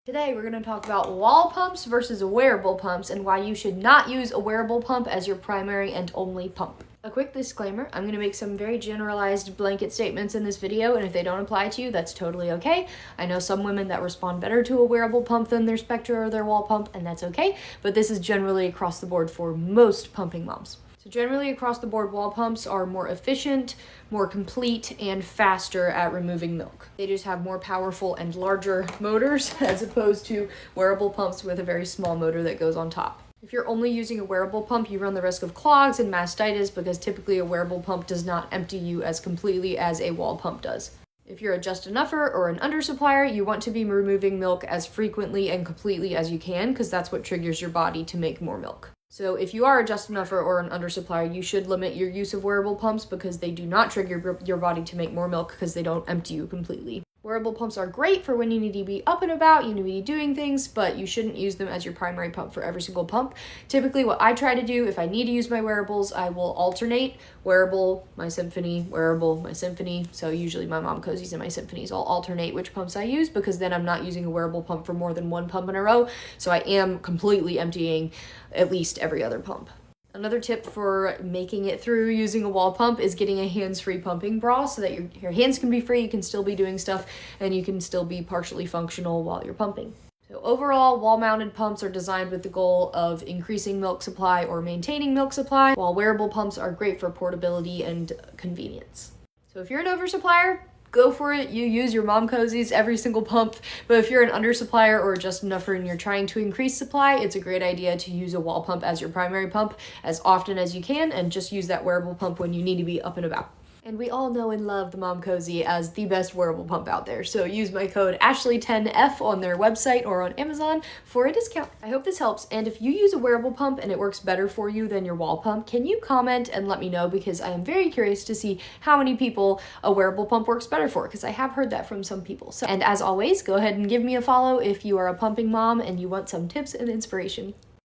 Today we're going to talk about wall pumps versus wearable pumps and why you should not use a wearable pump as your primary and only pump. A quick disclaimer, I'm going to make some very generalized blanket statements in this video, and if they don't apply to you, that's totally okay. I know some women that respond better to a wearable pump than their Spectra or their wall pump, and that's okay, but this is generally across the board for most pumping moms. So generally across the board, wall pumps are more efficient, more complete, and faster at removing milk. They just have more powerful and larger motors as opposed to wearable pumps with a very small motor that goes on top. If you're only using a wearable pump, you run the risk of clogs and mastitis because typically a wearable pump does not empty you as completely as a wall pump does. If you're a just-enougher or an undersupplier, you want to be removing milk as frequently and completely as you can because that's what triggers your body to make more milk. So if you are a just-enougher or an undersupplier, you should limit your use of wearable pumps because they do not trigger your body to make more milk because they don't empty you completely. Wearable pumps are great for when you need to be up and about, you need to be doing things, but you shouldn't use them as your primary pump for every single pump. Typically what I try to do, if I need to use my wearables, I will alternate wearable, my Symphony, wearable, my Symphony. So usually my Mom Cozies and my Symphonies, I'll alternate which pumps I use because then I'm not using a wearable pump for more than one pump in a row. So I am completely emptying at least every other pump. Another tip for making it through using a wall pump is getting a hands-free pumping bra so that your hands can be free, you can still be doing stuff, and you can still be partially functional while you're pumping. So overall, wall-mounted pumps are designed with the goal of increasing milk supply or maintaining milk supply, while wearable pumps are great for portability and convenience. So if you're an oversupplier, go for it. You use your Mom Cozies every single pump, but if you're an undersupplier or just enough and you're trying to increase supply, it's a great idea to use a wall pump as your primary pump as often as you can and just use that wearable pump when you need to be up and about. And we all know and love the Mom Cozy as the best wearable pump out there. So use my code Ashley10F on their website or on Amazon for a discount. I hope this helps. And if you use a wearable pump and it works better for you than your wall pump, can you comment and let me know? Because I am very curious to see how many people a wearable pump works better for, because I have heard that from some people. And as always, go ahead and give me a follow if you are a pumping mom and you want some tips and inspiration.